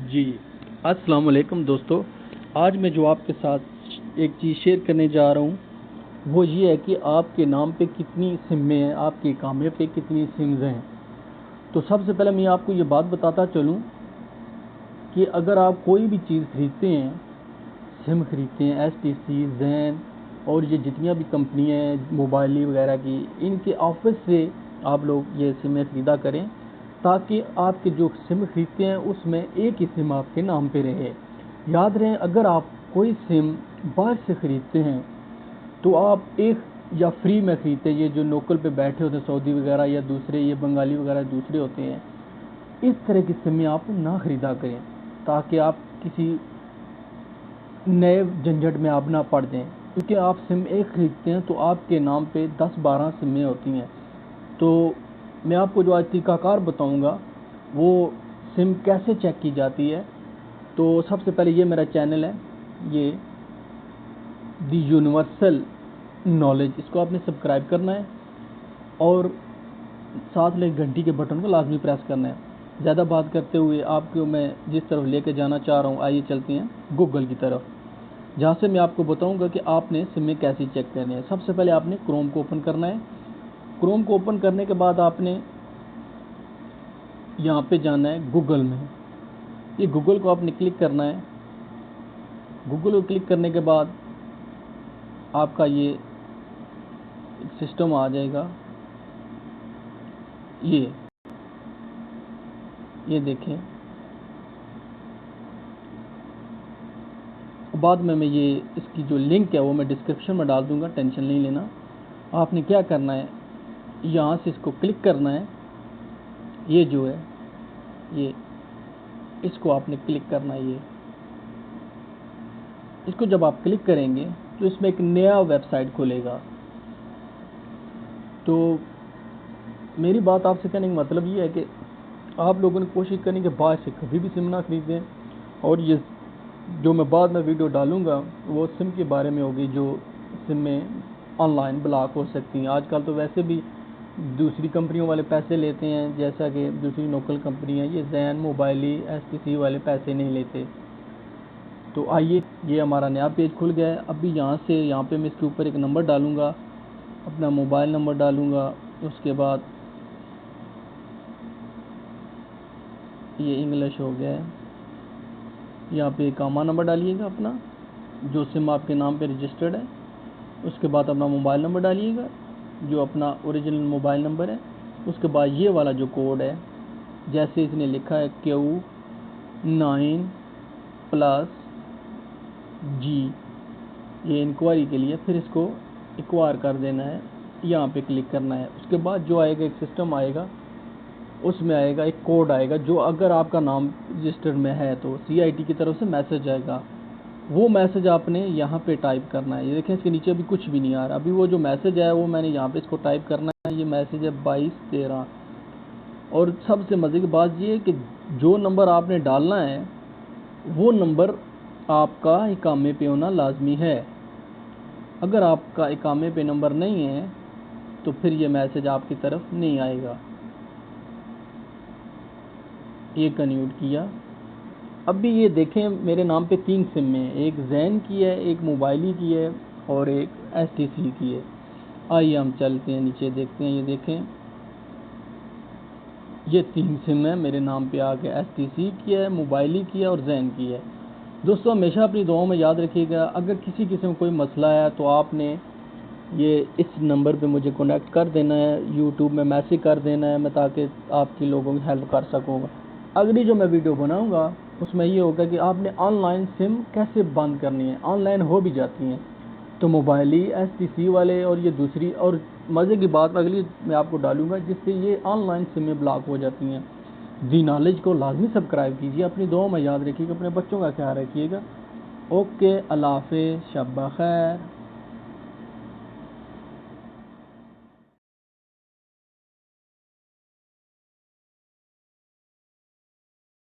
جی السلام علیکم دوستو، آج میں جو آپ کے ساتھ ایک چیز شیئر کرنے جا رہا ہوں وہ یہ ہے کہ آپ کے نام پہ کتنی سمیں ہیں، آپ کے اقامے پہ کتنی سمز ہیں۔ تو سب سے پہلے میں آپ کو یہ بات بتاتا چلوں کہ اگر آپ کوئی بھی چیز خریدتے ہیں، سم خریدتے ہیں، ایس ٹی سی، زین اور یہ جتنی بھی کمپنیاں ہیں موبائل وغیرہ کی، ان کے آفس سے آپ لوگ یہ سمیں خریدا کریں تاکہ آپ کے جو سم خریدتے ہیں اس میں ایک ہی سم آپ کے نام پہ رہے۔ یاد رہیں، اگر آپ کوئی سم باہر سے خریدتے ہیں تو آپ ایک یا فری میں خریدتے ہیں، یہ جو لوکل پہ بیٹھے ہوتے ہیں سعودی وغیرہ یا دوسرے یہ بنگالی وغیرہ دوسرے ہوتے ہیں، اس طرح کی سمیں آپ نہ خریدا کریں تاکہ آپ کسی نئے جھنجھٹ میں آپ نہ پڑ جائیں، کیونکہ آپ سم ایک خریدتے ہیں تو آپ کے نام پہ 10-12 سمیں ہوتی ہیں۔ تو میں آپ کو جو آج طریقہ کار بتاؤں گا وہ سم کیسے چیک کی جاتی ہے۔ تو سب سے پہلے یہ میرا چینل ہے، یہ دی یونیورسل نالج، اس کو آپ نے سبسکرائب کرنا ہے اور ساتھ لے گھنٹی کے بٹن کو لازمی پریس کرنا ہے۔ زیادہ بات کرتے ہوئے آپ کو میں جس طرف لے کے جانا چاہ رہا ہوں، آئیے چلتے ہیں گوگل کی طرف، جہاں سے میں آپ کو بتاؤں گا کہ آپ نے سمیں کیسی چیک کرنی ہے۔ سب سے پہلے آپ نے کروم کو اوپن کرنا ہے۔ کروم کو اوپن کرنے کے بعد آپ نے یہاں پہ جانا ہے گوگل میں، یہ گوگل کو آپ نے کلک کرنا ہے۔ گوگل کو کلک کرنے کے بعد آپ کا یہ سسٹم آ جائے گا، یہ دیکھیں۔ بعد میں یہ اس کی جو لنک ہے وہ میں ڈسکرپشن میں ڈال دوں گا، ٹینشن نہیں لینا۔ آپ نے کیا کرنا ہے، یہاں سے اس کو کلک کرنا ہے، یہ جو ہے یہ اس کو آپ نے کلک کرنا ہے۔ یہ اس کو جب آپ کلک کریں گے تو اس میں ایک نیا ویب سائٹ کھلے گا۔ تو میری بات آپ سے کہنے کا مطلب یہ ہے کہ آپ لوگوں نے کوشش کرنی کہ باہر سے کبھی بھی سم نہ خریدیں، اور یہ جو میں بعد میں ویڈیو ڈالوں گا وہ سم کے بارے میں ہوگی، جو سم میں آن لائن بلاک ہو سکتی ہیں۔ آج کل تو ویسے بھی دوسری کمپنیوں والے پیسے لیتے ہیں، جیسا کہ دوسری لوکل کمپنی ہیں، یہ زین، موبائلی، ایس ٹی سی والے پیسے نہیں لیتے۔ تو آئیے، یہ ہمارا نیا پیج کھل گیا ہے۔ ابھی یہاں پہ میں اس کے اوپر ایک نمبر ڈالوں گا، اپنا موبائل نمبر ڈالوں گا، اس کے بعد یہ انگلش ہو گیا ہے، یہاں پہ اقامہ نمبر ڈالیے گا اپنا جو سم آپ کے نام پہ رجسٹرڈ ہے، اس کے بعد اپنا موبائل نمبر ڈالیے گا جو اپنا اوریجنل موبائل نمبر ہے، اس کے بعد یہ والا جو کوڈ ہے جیسے اس نے لکھا ہے Q9+G، یہ انکوائری کے لیے، پھر اس کو ایکوائر کر دینا ہے، یہاں پہ کلک کرنا ہے۔ اس کے بعد جو آئے گا ایک سسٹم آئے گا، اس میں آئے گا ایک کوڈ آئے گا، جو اگر آپ کا نام رجسٹرڈ میں ہے تو CIT کی طرف سے میسج آئے گا، وہ میسج آپ نے یہاں پہ ٹائپ کرنا ہے۔ یہ دیکھیں اس کے نیچے ابھی کچھ بھی نہیں آ رہا، ابھی وہ جو میسج ہے وہ میں نے یہاں پہ اس کو ٹائپ کرنا ہے۔ یہ میسج ہے 2213، اور سب سے مزے کی بات یہ ہے کہ جو نمبر آپ نے ڈالنا ہے وہ نمبر آپ کا اقامے پہ ہونا لازمی ہے۔ اگر آپ کا اقامے پہ نمبر نہیں ہے تو پھر یہ میسج آپ کی طرف نہیں آئے گا۔ یہ کنیوٹ کیا۔ اب بھی یہ دیکھیں میرے نام پہ 3 سم ہیں، ایک زین کی ہے، ایک موبائلی کی ہے اور ایک STC کی ہے۔ آئیے ہم چلتے ہیں نیچے دیکھتے ہیں، یہ دیکھیں یہ 3 سم ہیں میرے نام پہ آ کے، STC کی ہے، موبائلی کی ہے اور زین کی ہے۔ دوستو ہمیشہ اپنی دعاؤں میں یاد رکھیے گا، اگر کسی قسم کوئی مسئلہ ہے تو آپ نے یہ اس نمبر پہ مجھے کانٹیکٹ کر دینا ہے، یوٹیوب میں میسج کر دینا ہے، میں تاکہ آپ کی لوگوں کی ہیلپ کر سکوں گا۔ اگلی جو میں ویڈیو بناؤں گا اس میں یہ ہوگا کہ آپ نے آن لائن سم کیسے بند کرنی ہے، آن لائن ہو بھی جاتی ہیں تو موبائلی، STC والے اور یہ دوسری، اور مزے کی بات اگلی میں آپ کو ڈالوں گا جس سے یہ آن لائن سمیں بلاک ہو جاتی ہیں۔ دی نالج کو لازمی سبسکرائب کیجیے، اپنی دعاؤں میں یاد رکھیے گا، اپنے بچوں کا خیال رکھیے گا۔ اوکے، اللہ حافظ، شب بخیر۔